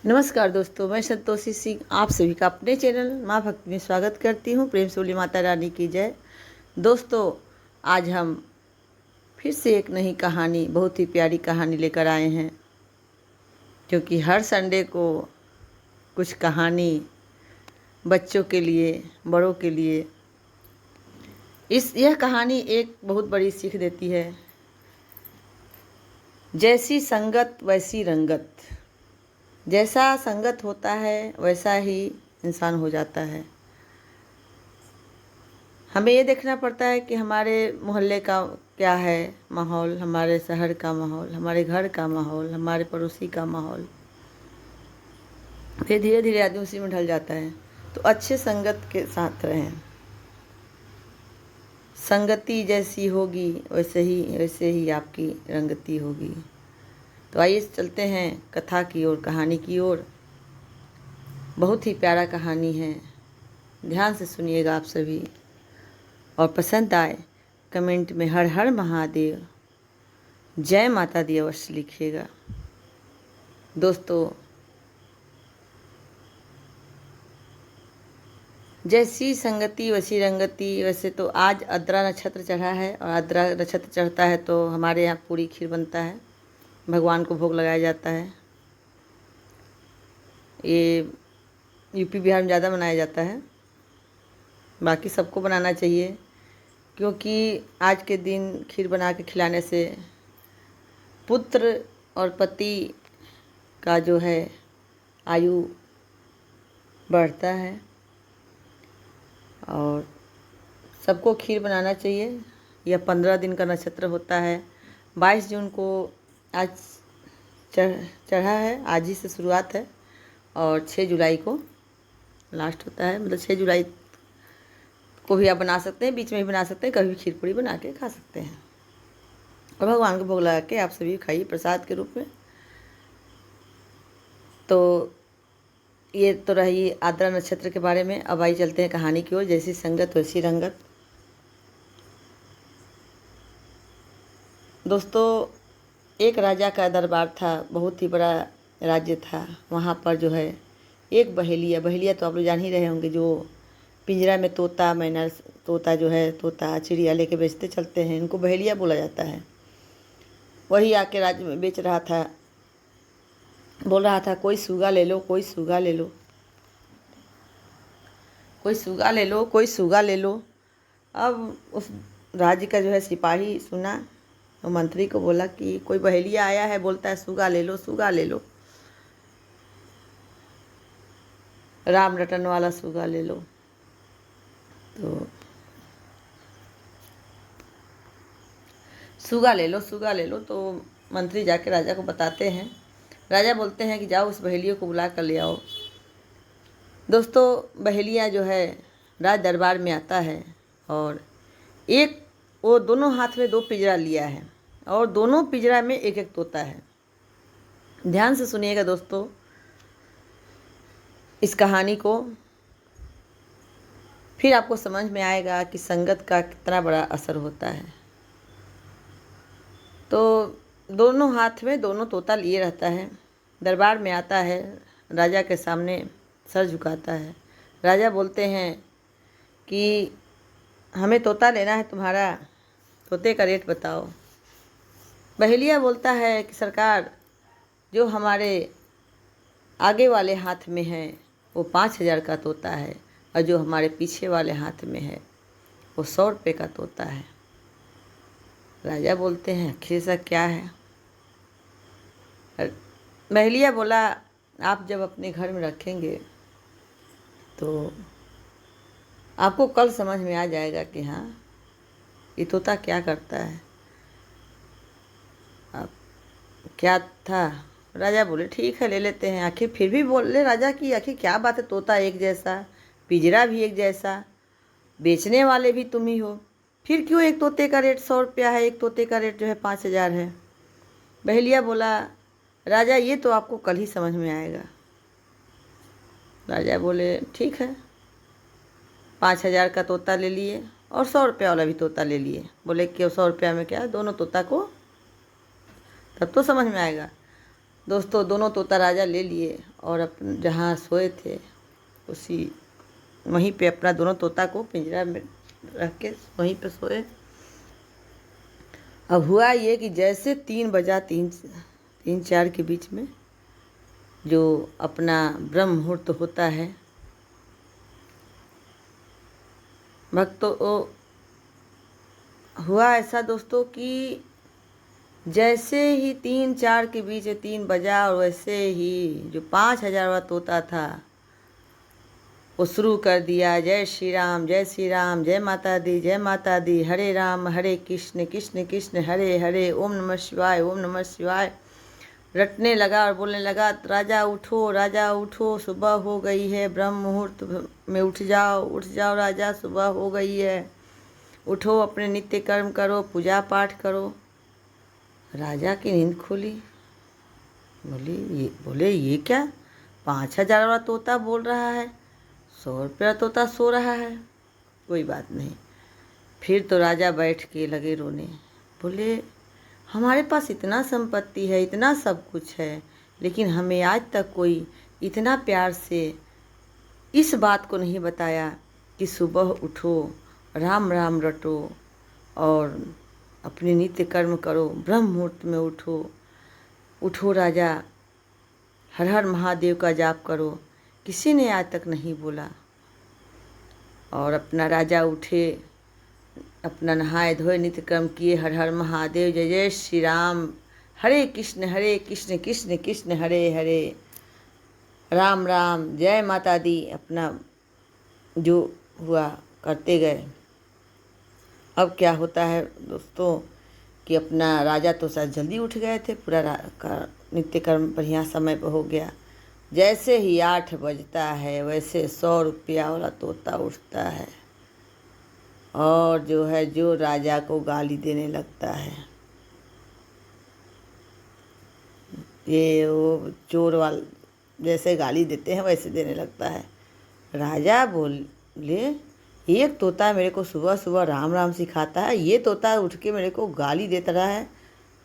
नमस्कार दोस्तों, मैं संतोषी सिंह आप सभी का अपने चैनल माँ भक्ति में स्वागत करती हूँ। प्रेम से बोली माता रानी की जय। दोस्तों, आज हम फिर से एक नई कहानी, बहुत ही प्यारी कहानी लेकर आए हैं, क्योंकि हर संडे को कुछ कहानी बच्चों के लिए, बड़ों के लिए। यह कहानी एक बहुत बड़ी सीख देती है। जैसी संगत वैसी रंगत। जैसा संगत होता है वैसा ही इंसान हो जाता है। हमें ये देखना पड़ता है कि हमारे मोहल्ले का क्या है माहौल, हमारे शहर का माहौल, हमारे घर का माहौल, हमारे पड़ोसी का माहौल। फिर धीरे धीरे आदमी उसी में ढल जाता है। तो अच्छे संगत के साथ रहें। संगति जैसी होगी वैसे ही आपकी रंगति होगी। तो आइए चलते हैं कथा की ओर, कहानी की ओर। बहुत ही प्यारा कहानी है, ध्यान से सुनिएगा आप सभी, और पसंद आए कमेंट में हर हर महादेव, जय माता दी अवश्य लिखिएगा। दोस्तों, जैसी संगति वैसी रंगति। वैसे तो आज आद्रा नक्षत्र चढ़ा है, और आद्रा नक्षत्र चढ़ता है तो हमारे यहाँ पूरी खीर बनता है, भगवान को भोग लगाया जाता है। ये यूपी बिहार में ज़्यादा मनाया जाता है, बाकी सबको बनाना चाहिए, क्योंकि आज के दिन खीर बना के खिलाने से पुत्र और पति का जो है आयु बढ़ता है। और सबको खीर बनाना चाहिए। यह 15 दिन का नक्षत्र होता है। 22 जून को आज चढ़ा है, आज ही से शुरुआत है, और 6 जुलाई को लास्ट होता है। मतलब 6 जुलाई को भी आप बना सकते हैं, बीच में भी बना सकते हैं, कभी भी खीर पूड़ी बना के खा सकते हैं, और भगवान को भोग लगा के आप सभी खाइए प्रसाद के रूप में। तो ये तो रही आद्रा नक्षत्र के बारे में। अब आइए चलते हैं कहानी की ओर। जैसी संगत वैसी रंगत। दोस्तों, एक राजा का दरबार था, बहुत ही बड़ा राज्य था। वहाँ पर जो है एक बहेलिया तो आप लोग जान ही रहे होंगे, जो पिंजरा में तोता मैना, तोता जो है, तोता चिड़िया लेके बेचते चलते हैं, इनको बहेलिया बोला जाता है। वही आके राज्य में बेच रहा था, बोल रहा था, कोई सूगा ले लो, कोई सूगा ले लो, कोई सूगा ले लो, कोई सूगा ले लो। अब उस राज्य का जो है सिपाही सुना, तो मंत्री को बोला कि कोई बहेलिया आया है, बोलता है सूगा ले लो, सूगा ले लो, राम रटन वाला सूगा ले लो। तो सूगा ले लो, सूगा ले लो। तो मंत्री जाके राजा को बताते हैं। राजा बोलते हैं कि जाओ उस बहेलिया को बुला कर ले आओ। दोस्तों, बहेलिया जो है राज दरबार में आता है, और वो दोनों हाथ में 2 पिंजरा लिया है, और दोनों पिंजरा में एक एक तोता है। ध्यान से सुनिएगा दोस्तों इस कहानी को, फिर आपको समझ में आएगा कि संगत का कितना बड़ा असर होता है। तो दोनों हाथ में दोनों तोता लिए रहता है, दरबार में आता है, राजा के सामने सर झुकाता है। राजा बोलते हैं कि हमें तोता लेना है तुम्हारा, तोते का रेट बताओ। बहेलिया बोलता है कि सरकार, जो हमारे आगे वाले हाथ में है वो 5,000 का तोता है, और जो हमारे पीछे वाले हाथ में है वो 100 रुपये का तोता है। राजा बोलते हैं आखिर ऐसा क्या है। बहेलिया बोला, आप जब अपने घर में रखेंगे तो आपको कल समझ में आ जाएगा कि हाँ ये तोता क्या करता है। अब क्या था। राजा बोले ठीक है ले लेते हैं। आखिर फिर भी बोले राजा कि आखिर क्या बात है, तोता एक जैसा, पिंजरा भी एक जैसा, बेचने वाले भी तुम ही हो, फिर क्यों एक तोते का रेट 100 रुपया है, एक तोते का रेट जो है 5,000 है। बहेलिया बोला, राजा ये तो आपको कल ही समझ में आएगा। राजा बोले ठीक है। 5,000 का तोता ले लिए, और 100 रुपया वाला भी तोता ले लिए। बोले कि 100 रुपया में क्या, दोनों तोता को तब तो समझ में आएगा। दोस्तों दोनों तोता राजा ले लिए और अपन जहाँ सोए थे उसी वहीं पे अपना दोनों तोता को पिंजरा में रख के वहीं पे सोए। अब हुआ ये कि जैसे 3 बजा 3-4 के बीच में जो अपना ब्रह्म मुहूर्त होता है, भक्तों हुआ ऐसा दोस्तों कि जैसे ही 3-4 के बीच 3 बजा और वैसे ही जो 5,000वां तोता था वो शुरू कर दिया, जय श्री राम जय श्री राम, जय माता दी जय माता दी, हरे राम हरे कृष्ण कृष्ण कृष्ण हरे हरे, ओम नमः शिवाय ओम नमः शिवाय रटने लगा और बोलने लगा, राजा उठो सुबह हो गई है, ब्रह्म मुहूर्त में उठ जाओ राजा, सुबह हो गई है, उठो अपने नित्य कर्म करो, पूजा पाठ करो। राजा की नींद खुली। बोले ये क्या, 5,000वां तोता बोल रहा है, 100 रुपया तोता सो रहा है। कोई बात नहीं। फिर तो राजा बैठ के लगे रोने। बोले हमारे पास इतना संपत्ति है, इतना सब कुछ है, लेकिन हमें आज तक कोई इतना प्यार से इस बात को नहीं बताया कि सुबह उठो, राम राम रटो और अपने नित्य कर्म करो, ब्रह्म मुहूर्त में उठो राजा, हर हर महादेव का जाप करो। किसी ने आज तक नहीं बोला। और अपना राजा उठे, अपना नहाए धोए नित्य कर्म किए, हर हर महादेव, जय जय श्री राम, हरे कृष्ण कृष्ण कृष्ण हरे हरे, राम राम, जय माता दी, अपना जो हुआ करते गए। अब क्या होता है दोस्तों कि अपना राजा तो शायद जल्दी उठ गए थे, पूरा नित्य कर्म बढ़िया समय पर हो गया। जैसे ही 8 बजता है वैसे 100 रुपया वाला तोता उठता है और जो राजा को गाली देने लगता है। ये वो चोर वाल जैसे गाली देते हैं वैसे देने लगता है। राजा बोले एक तोता मेरे को सुबह सुबह राम राम सिखाता है, ये तोता उठ के मेरे को गाली देता रहा है।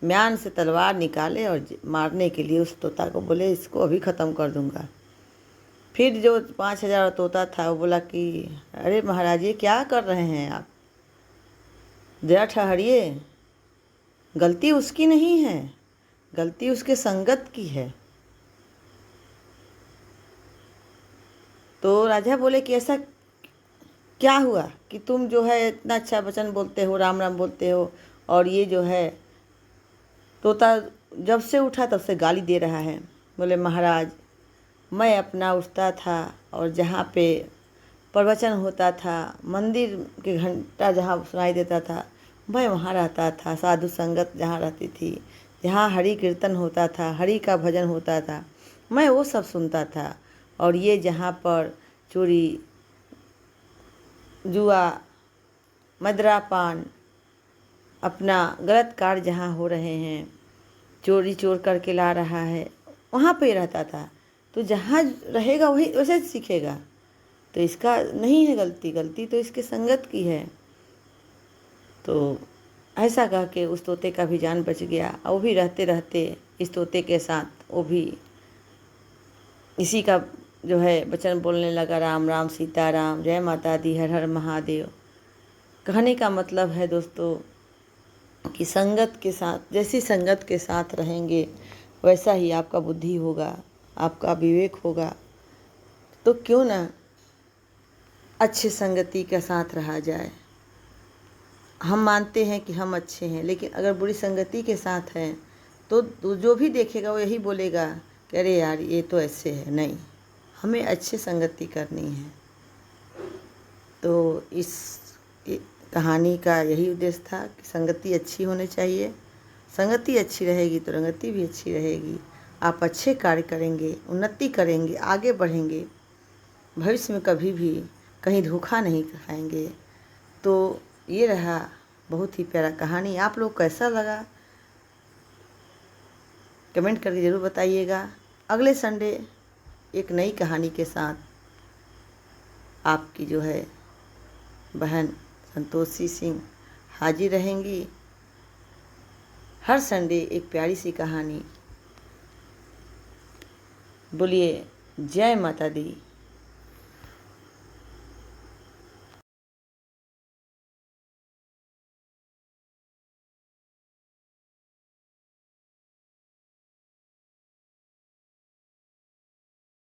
म्यान से तलवार निकाले और मारने के लिए उस तोता को बोले इसको अभी ख़त्म कर दूंगा। फिर जो 5,000 तोता था वो बोला कि अरे महाराज ये क्या कर रहे हैं आप, जरा ठहरिए, गलती उसकी नहीं है, गलती उसके संगत की है। तो राजा बोले कि ऐसा क्या हुआ कि तुम जो है इतना अच्छा वचन बोलते हो, राम राम बोलते हो, और ये जो है तोता जब से उठा तब से गाली दे रहा है। बोले महाराज मैं अपना उठता था और जहाँ पे प्रवचन होता था, मंदिर के घंटा जहाँ सुनाई देता था, मैं वहाँ रहता था। साधु संगत जहाँ रहती थी, जहाँ हरि कीर्तन होता था, हरि का भजन होता था, मैं वो सब सुनता था। और ये जहाँ पर चोरी जुआ मदरा पान अपना गलत कार्य जहाँ हो रहे हैं, चोर करके ला रहा है, वहाँ पे रहता था। तो जहाँ रहेगा वही वैसे सीखेगा। तो इसका नहीं है गलती, गलती तो इसके संगत की है। तो ऐसा कह के उस तोते का भी जान बच गया। और वो भी रहते रहते इस तोते के साथ वो भी इसी का जो है वचन बोलने लगा, राम राम सीताराम, जय माता दी, हर हर महादेव। कहने का मतलब है दोस्तों कि संगत के साथ, जैसी संगत के साथ रहेंगे वैसा ही आपका बुद्धि होगा, आपका विवेक होगा। तो क्यों ना अच्छे संगति के साथ रहा जाए। हम मानते हैं कि हम अच्छे हैं, लेकिन अगर बुरी संगति के साथ हैं तो जो भी देखेगा वो यही बोलेगा कि अरे यार ये तो ऐसे है। नहीं, हमें अच्छी संगति करनी है। तो इस कहानी का यही उद्देश्य था कि संगति अच्छी होनी चाहिए। संगति अच्छी रहेगी तो रंगति भी अच्छी रहेगी। आप अच्छे कार्य करेंगे, उन्नति करेंगे, आगे बढ़ेंगे, भविष्य में कभी भी कहीं धोखा नहीं खाएंगे। तो ये रहा बहुत ही प्यारा कहानी। आप लोग कैसा लगा कमेंट करके ज़रूर बताइएगा। अगले संडे एक नई कहानी के साथ आपकी जो है बहन संतोषी सिंह हाजिर रहेंगी। हर संडे एक प्यारी सी कहानी बोलिए जय माता दी।